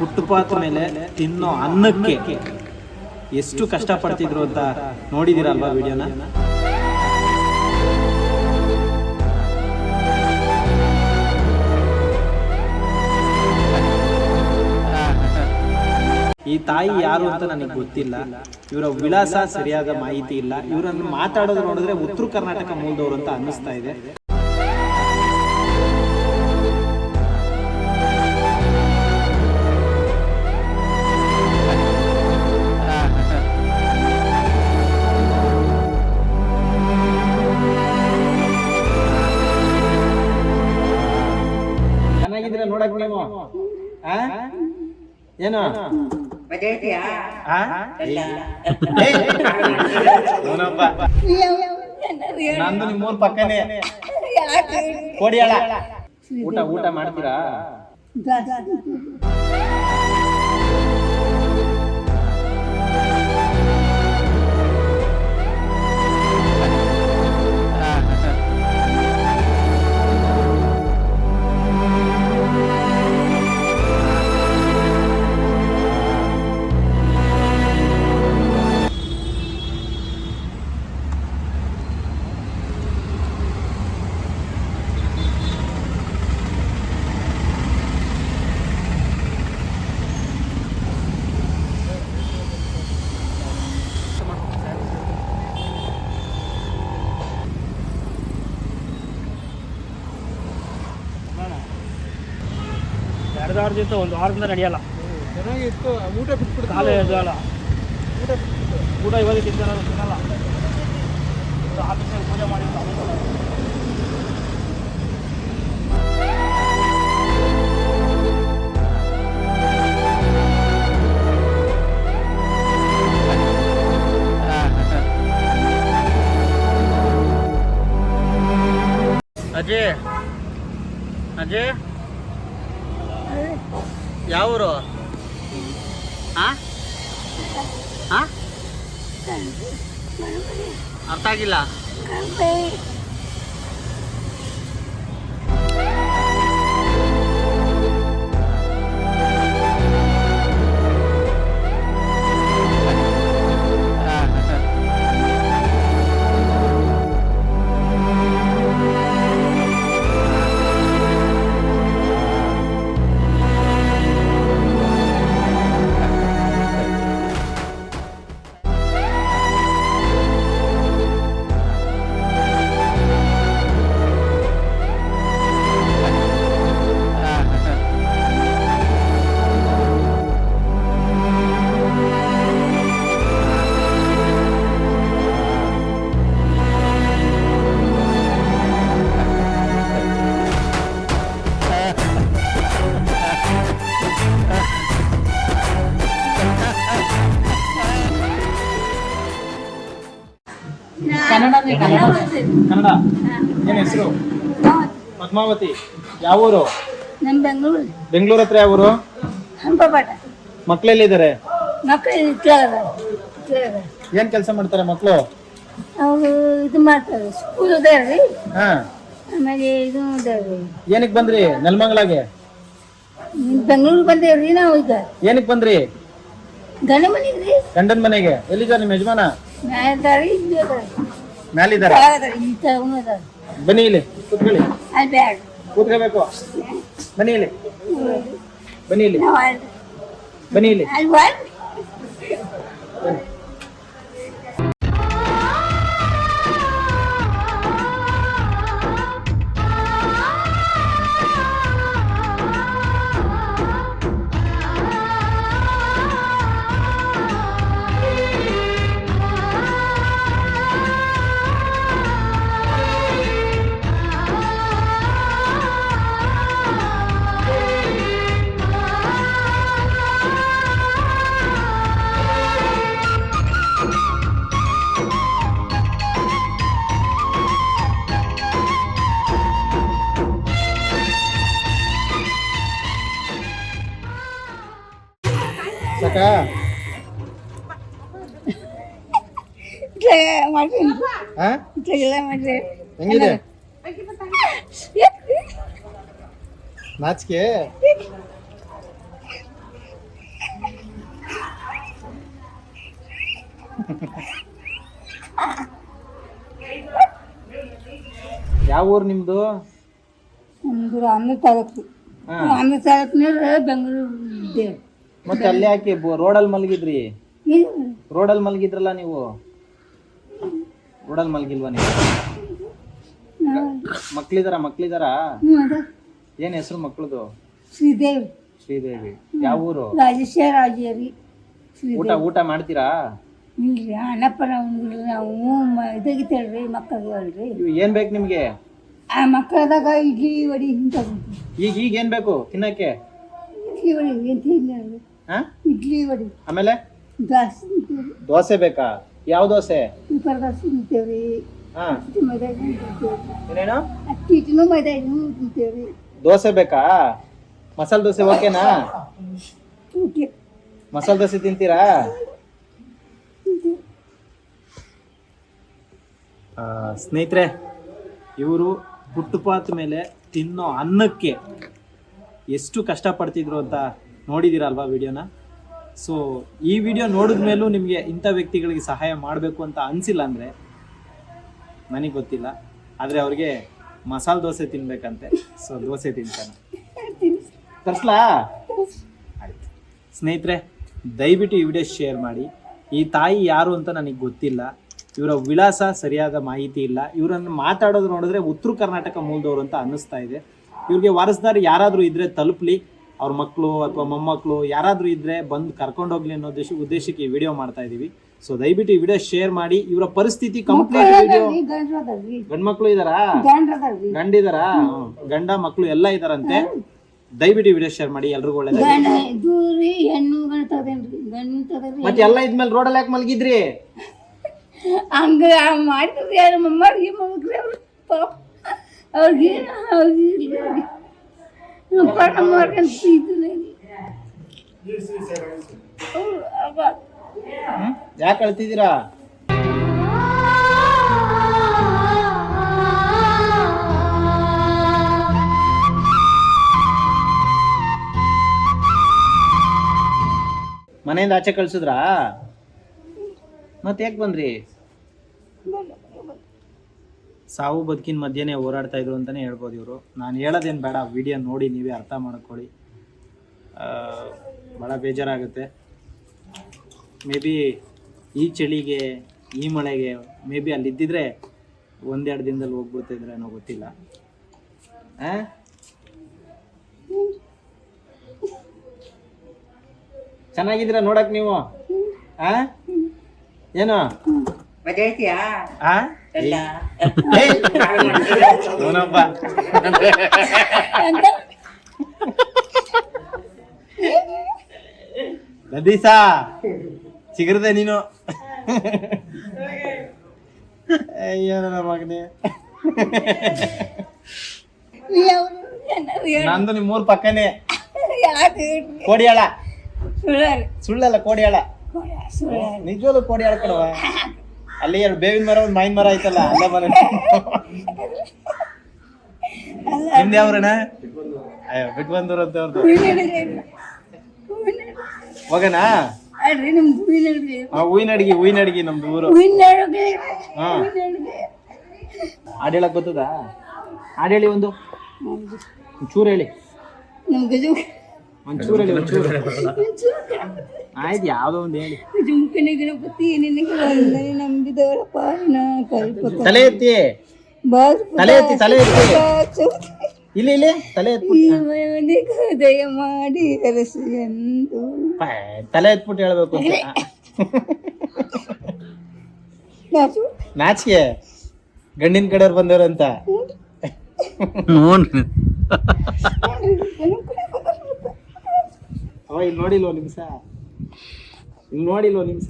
Footpath ಮೇಲೆ ತಿನ್ನೋ ಅನ್ನಕ್ಕೆ ಎಷ್ಟು ಕಷ್ಟಪಡ್ತಿದ್ರು ಅಂತ ನೋಡಿದಿರಲ್ವಾ ವಿಡಿಯೋನ. ಈ ತಾಯಿ ಯಾರು ಅಂತ ನನಗೆ ಗೊತ್ತಿಲ್ಲ, ಇವರ ವಿಳಾಸ ಸರಿಯಾದ ಮಾಹಿತಿ ಇಲ್ಲ. ಇವರನ್ನು ಮಾತಾಡೋದು ನೋಡಿದ್ರೆ ಉತ್ತರ ಕರ್ನಾಟಕ ಮೂಲದವರು ಅಂತ ಅನ್ನಿಸ್ತಾ ಇದೆ. ಚೆನ್ನಾಗಿದ್ರೆ ನೋಡಕ್ ನೀವು ಏನು ನಂದು ನಿಮ್ಮೂರ್ ಪಕ್ಕನೇ ಕೋಡಿಯಾಳ. ಊಟ ಮಾಡ್ತೀರಾ? ಜೊತೆ ಒಂದು ವಾರದಿಂದ ನಡೆಯಲ್ಲ. ಚೆನ್ನಾಗಿತ್ತು. ಊಟ ಬಿಟ್ಬಿಟ್ಟು ಕಾಲೇ ಎದ್ದಲ್ಲ. ಊಟ ಇವಾಗ ತಿನ್ನಲ್ಲ. ಆಫೀಸಲ್ಲಿ ಪೂಜೆ ಮಾಡಿ ಅಜಯ್ ಯಾವೂರು? ಅರ್ಥ ಆಗಿಲ್ಲ. ಕನ್ನಡ. ಏನ್ ಹೆಸರು? ಪದ್ಮಾವತಿ. ಯಾವೂರು? ಬೆಂಗಳೂರು ಹತ್ರ. ಯಾವೂರು? ಮಕ್ಳೆಲ್ಲಿದ್ದಾರೆ? ಏನ್ ಕೆಲಸ ಮಾಡ್ತಾರೆ ಮಕ್ಳು? ಇದು ಮಾಡ್ತಾರೆ, ಸ್ಕೂಲ್ ಅದಾರ್ರಿ. ಆಮೇಲೆ ಇದು ಅದಾರ್ರಿ. ಏನಕ್ ಬಂದ್ರಿ ನೆಲಮಂಗಲಾಗೆ? ಬೆಂಗಳೂರು ಬಂದೇವ್ರಿ ನಾವು. ಈಗ ಏನಕ್ ಬಂದ್ರಿ? ಗಂಡ ಮನೆಗ್ರಿ. ಗಂಡನ ಮನೆಗೆ. ಎಲ್ಲಿದ್ದಾರೆ ನಿಮ್ಮ ಯಜಮಾನ? ಮ್ಯಾಲಿದ್ದಾರೆ. ಬನ್ನಿ ಇಲ್ಲಿ ಕೂತ್ಕೊಳ್ಳಿ. ಕೂತ್ಕೋಬೇಕು. ಬನ್ನಿ ಇಲ್ಲಿ. ಬನ್ನಿ ಇಲ್ಲಿ. ಬನ್ನಿ ಇಲ್ಲಿ. ಸಾಕಾ? ಹೆಂಗಿದೆ ನಾಚಿಕೆ? ಯಾವ ಊರು ನಿಮ್ದು? ನಮ್ದು ರಾಮನಗರ ತಾಲೂಕು. ಹಾ. ರಾಮನಗರ ತಾಲೂಕಿನ ಬೆಂಗಳೂರು ಇದ್ದೇವೆ. ಮತ್ತೆ ಅಲ್ಲೇ ಯಾಕೆ ರೋಡಲ್ಲಿ ಮಲಗಿದ್ರಿ? ರೋಡಲ್ಲಿ ಮಲಗಿದ್ರಲ್ಲ ನೀವು, ರೋಡಲ್ಲಿ ಮಲಗಿಲ್ವಾ ನೀವು? ಮಕ್ಳಿದಾರ? ಏನ್ ಹೆಸರು ಮಕ್ಳದು? ಶ್ರೀದೇವಿ. ಶ್ರೀದೇವಿ. ಯಾವ ಊರು? ರಾಜೇಶ್ವರಿ. ಊಟ ಮಾಡ್ತೀರಾ? ಇಲ್ರಿ ಅಣ್ಣಪ್ಪನ ನಾವು ಇದಾಗಿತ್ತೇಳ್ರಿ ಮಕ್ಕಳಿಗೆ ಅಲ್ರಿ. ಏನ್ ಬೇಕು ನಿಮ್ಗೆ? ಆ ಮಕ್ಕಳದಾಗ ಇಡ್ಲಿ ವಡಿ ಇಂಥದ್ದು. ಈಗ ಏನ್ ಬೇಕು ತಿನ್ನಕ್ಕೆ? ಇಡ್ಲಿ ವಡಿ ಎಂತ ಇಲ್ಲ. ಇಡ್ಲಿ ವಡಿ. ಆಮೇಲೆ ದೋಸೆ. ದೋಸೆ ಬೇಕಾ? ಯಾವ ದೋಸೆ? ಸೂಪರ್ ದೋಸೆ ತಿಂತೇವ್ರಿ. ಮೈದಾ ಏನೇನು? ಅಕ್ಕಿ ಹಿಟ್ಟಿನೂ ಮೈದಾ ಹಿಟ್ಟಿನೂ ತಿಂತೇವ್ರಿ. ದೋಸೆ ಬೇಕಾ? ಮಸಾಲೆ ದೋಸೆ ಓಕೆನಾ? ಓಕೆ. ಮಸಾಲೆ ದೋಸೆ ತಿಂತೀರಾ? ಸ್ನೇಹಿತರೆ, ಇವರು ಫುಟ್ಪಾತ್ ಮೇಲೆ ತಿನ್ನೋ ಅನ್ನಕ್ಕೆ ಎಷ್ಟು ಕಷ್ಟಪಡ್ತಿದ್ರು ಅಂತ ನೋಡಿದ್ದೀರಲ್ವಾ ವಿಡಿಯೋನ. ಸೊ ಈ ವಿಡಿಯೋ ನೋಡಿದ ಮೇಲೂ ನಿಮಗೆ ಇಂಥ ವ್ಯಕ್ತಿಗಳಿಗೆ ಸಹಾಯ ಮಾಡಬೇಕು ಅಂತ ಅನಿಸಿಲ್ಲ ಅಂದರೆ ನನಗೆ ಗೊತ್ತಿಲ್ಲ, ಆದರೆ ಅವ್ರಿಗೆ ಮಸಾಲೆ ದೋಸೆ ತಿನ್ಬೇಕಂತೆ. ಸೊ ದೋಸೆ ತಿಂತಾನೆ. ತರಿಸ್ಲಾ? ಆಯ್ತು ಸ್ನೇಹಿತರೆ, ದಯವಿಟ್ಟು ಈ ವಿಡಿಯೋ ಶೇರ್ ಮಾಡಿ. ಈ ತಾಯಿ ಯಾರು ಅಂತ ನನಗೆ ಗೊತ್ತಿಲ್ಲ, ಇವರ ವಿಳಾಸ ಸರಿಯಾದ ಮಾಹಿತಿ ಇಲ್ಲ. ಇವರನ್ನು ಮಾತಾಡೋದು ನೋಡಿದ್ರೆ ಉತ್ತರ ಕರ್ನಾಟಕ ಮೂಲದವರು ಅಂತ ಅನ್ನಿಸ್ತಾ ಇದೆ. ಇವ್ರಿಗೆ ವಾರಸ್ದಾರ ಯಾರಾದರೂ ಇದ್ದರೆ ತಲುಪಲಿ, ಅವ್ರ ಮಕ್ಕಳು ಅಥವಾ ಮೊಮ್ಮಕ್ಕಳು ಯಾರಾದರೂ ಇದ್ದರೆ ಬಂದು ಕರ್ಕೊಂಡೋಗ್ಲಿ ಅನ್ನೋ ಉದ್ದೇಶಕ್ಕೆ ಈ ವಿಡಿಯೋ ಮಾಡ್ತಾ ಇದ್ದೀವಿ. ಸೊ ದಯವಿಟ್ಟು ಈ ವಿಡಿಯೋ ಶೇರ್ ಮಾಡಿ. ಇವರ ಪರಿಸ್ಥಿತಿ ಕಂಪ್ಲೀಟ್ ವಿಡಿಯೋ. ಗಂಡು ಮಕ್ಕಳು ಇದ್ದಾರಾ? ಗಂಡಿದಾರಾ? ಗಂಡ ಮಕ್ಕಳು ಎಲ್ಲ ಇದಾರಂತೆ. ದಯವಿಟ್ಟು ವಿಡಿಯೋ ಶೇರ್ ಮಾಡಿ, ಎಲ್ರಿಗೂ ಒಳ್ಳೇದು. ಮತ್ತೆ ಎಲ್ಲ ಇದ್ಮೇಲೆ ರೋಡಲ್ಲಿ ಯಾಕೆ ಮಲಗಿದ್ರಿ? ಹಂಗ ಮಾಡಿದ್ರಿ ಯಾರು ಮಮ್ಮರಿಗೆ ಮಗಕ್ರಿ ಅವ್ರು ಪಾಪ ಅವ್ರಿಗೆ ಯಾಕೆ ಅಳ್ತಿದ್ದೀರಾ? ಮನೆಯಿಂದ ಆಚೆ ಕಳ್ಸಿದ್ರಾ? ಮತ್ತೆ ಯಾಕೆ ಬಂದ್ರಿ? ಸಾವು ಬದುಕಿನ ಮಧ್ಯೆನೇ ಹೋರಾಡ್ತಾ ಇದ್ರು ಅಂತಲೇ ಹೇಳ್ಬೋದು ಇವರು. ನಾನು ಹೇಳೋದೇನು ಬೇಡ, ವಿಡಿಯೋ ನೋಡಿ ನೀವೇ ಅರ್ಥ ಮಾಡ್ಕೊಳ್ಳಿ. ಭಾಳ ಬೇಜಾರಾಗುತ್ತೆ. ಮೇ ಬಿ ಈ ಚಳಿಗೆ ಈ ಮಳೆಗೆ ಮೇ ಬಿ ಅಲ್ಲಿದ್ದಿದ್ರೆ ಒಂದೆರಡು ದಿನದಲ್ಲಿ ಹೋಗ್ಬಿಡ್ತಿದ್ರೆ ಏನೋ ಗೊತ್ತಿಲ್ಲ. ಚೆನ್ನಾಗಿದ್ದೀರಾ ನೋಡಕ್ ನೀವು? ಏನು ಲದೀಸಾ ಸಿಗರದೆ ನೀನು? ಅಯ್ಯೋ ನನ್ನ ಮಗನೇ, ನಂದು ನಿಮ್ಮೂರ್ ಪಕ್ಕನೇ. ಕೋಡಿಯಾಳ? ಸುಳ್ಳಲ್ಲ, ಕೋಡಿಯಾಳ. ನಿಜವಾದ ಕೋಡಿಯಾಳ ಕಣವ. ಅಲ್ಲಿ ಎರಡು ಬೇವಿನ ಮರ, ಒಂದು ಮಾವಿನ ಮರ ಐತಲ್ಲ, ಅಲ್ಲ ಮನೆ. ನಿಮ್ದು ಯಾವ್ರಣ? ಅಯ್ಯೋ ಬಿಟ್ಬಂದೂರು ಅಂತ ಅವ್ರದ್ದು. ಹೋಗನಾ? ಹೂವಿನ ಅಡಿಗೆ ನಮ್ದು ಊರು. ಹಾಡು ಹೇಳಕ್ ಬರ್ತದಾ? ಹಾಡು ಹೇಳಿ, ಒಂದು ಚೂರು ಹೇಳಿ. ಒಂಚೂರು ಹೇಳಿ, ಒಂಚೂರು. ಆಯ್ತು, ಯಾವ್ದೋ ಒಂದು ಹೇಳಿ. ತಲೆ ಎತ್ತಿ, ತಲೆ ಎತ್ತಿ, ತಲೆ ಎತ್ತಿ. ಇಲ್ಲಿ ತಲೆ ಎತ್ತಿ, ಮಾಡಿ ತಲೆ ಎತ್ಬಿಟ್ಟು ಹೇಳ್ಬೇಕು ಅಂತ. ನಾಚಿಕೆ ಗಂಡಿನ ಕಡೆಯವ್ರು ಬಂದವ್ರಂತ. ಅವ ಇಲ್ಲಿ ನೋಡಿಲ್ವ ನಿಮ್ಸ? ಇಲ್ಲಿ ನೋಡಿಲ್ವ ನಿಮ್ಸ?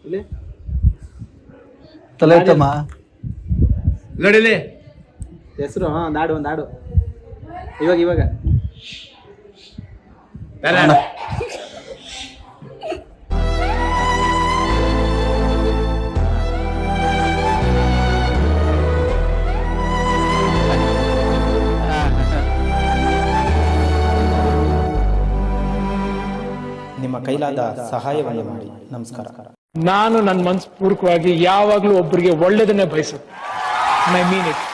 ಇಲ್ಲಿ ತಲೆ ಎತ್ತಮ್ಮ ನೋಡಿಲಿ ಹೆಸರು. ಒಂದಾಡು, ಒಂದಾಡು. ಇವಾಗ ನಿಮ್ಮ ಕೈಲಾದ ಸಹಾಯವನ್ನು ಮಾಡಿ. ನಮಸ್ಕಾರ. ನಾನು ನನ್ನ ಮನಸ್ಪೂರ್ವಕವಾಗಿ ಯಾವಾಗಲೂ ಒಬ್ಬರಿಗೆ ಒಳ್ಳೇದನ್ನೇ ಬಯಸುತ್ತೆ. I mean it.